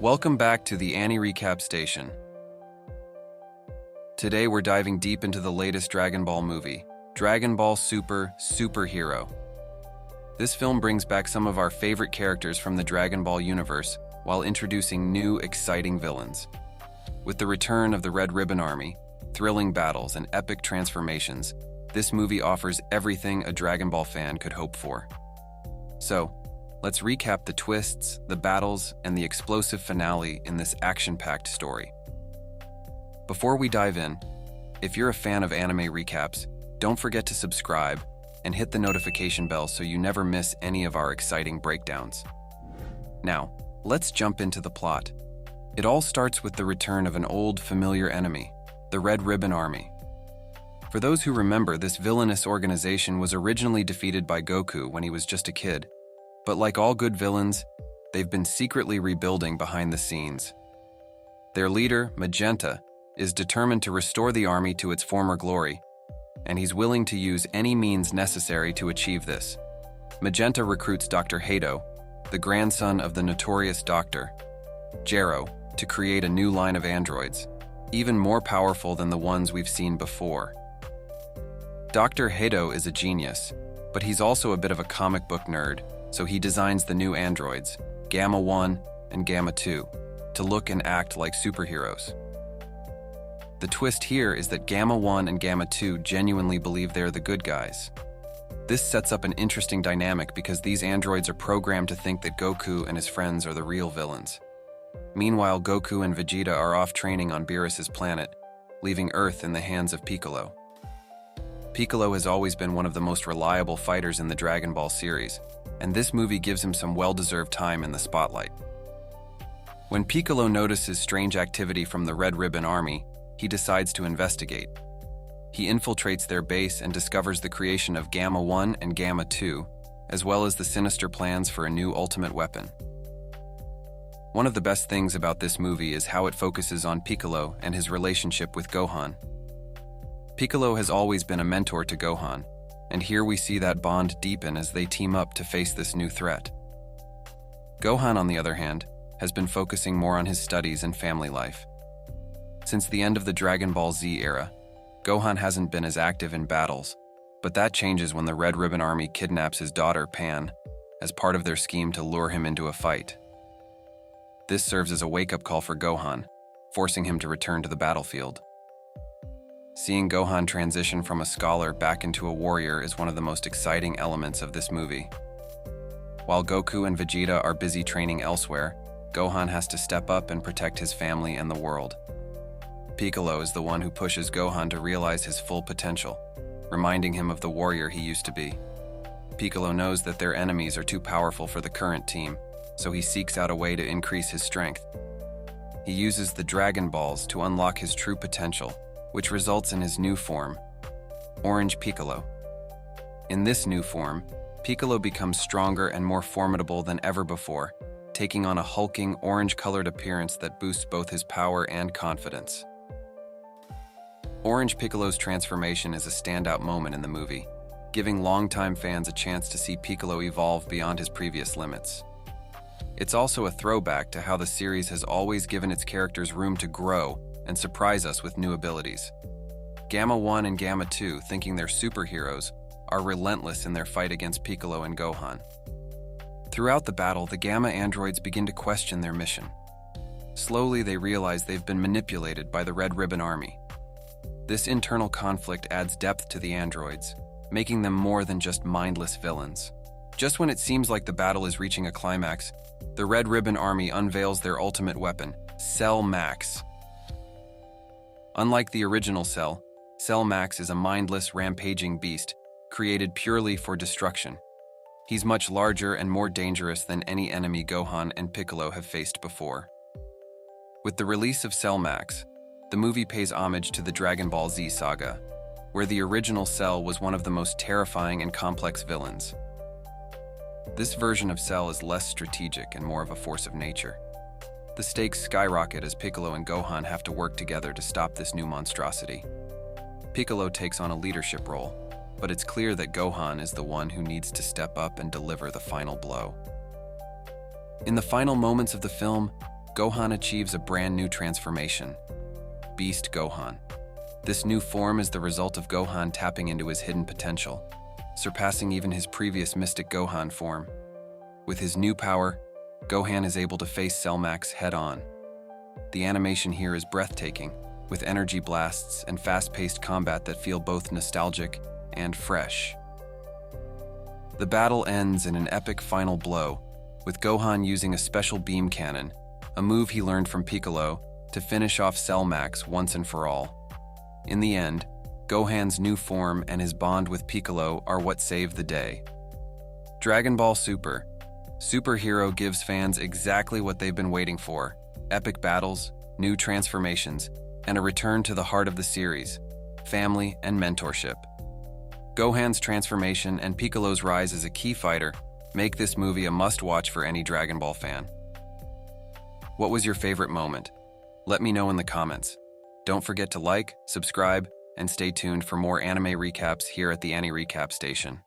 Welcome back to the Annie Recap Station. Today we're diving deep into the latest Dragon Ball movie, Dragon Ball Super Superhero. This film brings back some of our favorite characters from the Dragon Ball universe while introducing new, exciting villains. With the return of the Red Ribbon Army, thrilling battles, and epic transformations, this movie offers everything a Dragon Ball fan could hope for. So, let's recap the twists, the battles, and the explosive finale in this action-packed story. Before we dive in, if you're a fan of anime recaps, don't forget to subscribe and hit the notification bell so you never miss any of our exciting breakdowns. Now, let's jump into the plot. It all starts with the return of an old, familiar enemy, the Red Ribbon Army. For those who remember, this villainous organization was originally defeated by Goku when he was just a kid. But like all good villains, they've been secretly rebuilding behind the scenes. Their leader, Magenta, is determined to restore the army to its former glory, and he's willing to use any means necessary to achieve this. Magenta recruits Dr. Hato, the grandson of the notorious Dr. Gero, to create a new line of androids, even more powerful than the ones we've seen before. Dr. Hato is a genius, but he's also a bit of a comic book nerd, so he designs the new androids, Gamma 1 and Gamma 2, to look and act like superheroes. The twist here is that Gamma 1 and Gamma 2 genuinely believe they're the good guys. This sets up an interesting dynamic because these androids are programmed to think that Goku and his friends are the real villains. Meanwhile, Goku and Vegeta are off training on Beerus's planet, leaving Earth in the hands of Piccolo. Piccolo has always been one of the most reliable fighters in the Dragon Ball series, and this movie gives him some well-deserved time in the spotlight. When Piccolo notices strange activity from the Red Ribbon Army, he decides to investigate. He infiltrates their base and discovers the creation of Gamma 1 and Gamma 2, as well as the sinister plans for a new ultimate weapon. One of the best things about this movie is how it focuses on Piccolo and his relationship with Gohan. Piccolo has always been a mentor to Gohan, and here we see that bond deepen as they team up to face this new threat. Gohan, on the other hand, has been focusing more on his studies and family life. Since the end of the Dragon Ball Z era, Gohan hasn't been as active in battles, but that changes when the Red Ribbon Army kidnaps his daughter, Pan, as part of their scheme to lure him into a fight. This serves as a wake-up call for Gohan, forcing him to return to the battlefield. Seeing Gohan transition from a scholar back into a warrior is one of the most exciting elements of this movie. While Goku and Vegeta are busy training elsewhere, Gohan has to step up and protect his family and the world. Piccolo is the one who pushes Gohan to realize his full potential, reminding him of the warrior he used to be. Piccolo knows that their enemies are too powerful for the current team, so he seeks out a way to increase his strength. He uses the Dragon Balls to unlock his true potential, which results in his new form, Orange Piccolo. In this new form, Piccolo becomes stronger and more formidable than ever before, taking on a hulking orange-colored appearance that boosts both his power and confidence. Orange Piccolo's transformation is a standout moment in the movie, giving longtime fans a chance to see Piccolo evolve beyond his previous limits. It's also a throwback to how the series has always given its characters room to grow and surprise us with new abilities. Gamma 1 and Gamma 2, thinking they're superheroes, are relentless in their fight against Piccolo and Gohan. Throughout the battle, the Gamma androids begin to question their mission. Slowly, they realize they've been manipulated by the Red Ribbon Army. This internal conflict adds depth to the androids, making them more than just mindless villains. Just when it seems like the battle is reaching a climax, the Red Ribbon Army unveils their ultimate weapon, Cell Max. Unlike the original Cell, Cell Max is a mindless, rampaging beast, created purely for destruction. He's much larger and more dangerous than any enemy Gohan and Piccolo have faced before. With the release of Cell Max, the movie pays homage to the Dragon Ball Z saga, where the original Cell was one of the most terrifying and complex villains. This version of Cell is less strategic and more of a force of nature. The stakes skyrocket as Piccolo and Gohan have to work together to stop this new monstrosity. Piccolo takes on a leadership role, but it's clear that Gohan is the one who needs to step up and deliver the final blow. In the final moments of the film, Gohan achieves a brand new transformation, Beast Gohan. This new form is the result of Gohan tapping into his hidden potential, surpassing even his previous Mystic Gohan form. With his new power, Gohan is able to face Cell Max head-on. The animation here is breathtaking, with energy blasts and fast-paced combat that feel both nostalgic and fresh. The battle ends in an epic final blow, with Gohan using a special beam cannon, a move he learned from Piccolo, to finish off Cell Max once and for all. In the end, Gohan's new form and his bond with Piccolo are what saved the day. Dragon Ball Super. Superhero gives fans exactly what they've been waiting for: epic battles, new transformations, and a return to the heart of the series, family and mentorship. Gohan's transformation and Piccolo's rise as a key fighter make this movie a must-watch for any Dragon Ball fan. What was your favorite moment? Let me know in the comments. Don't forget to like, subscribe, and stay tuned for more anime recaps here at the Annie Recap Station.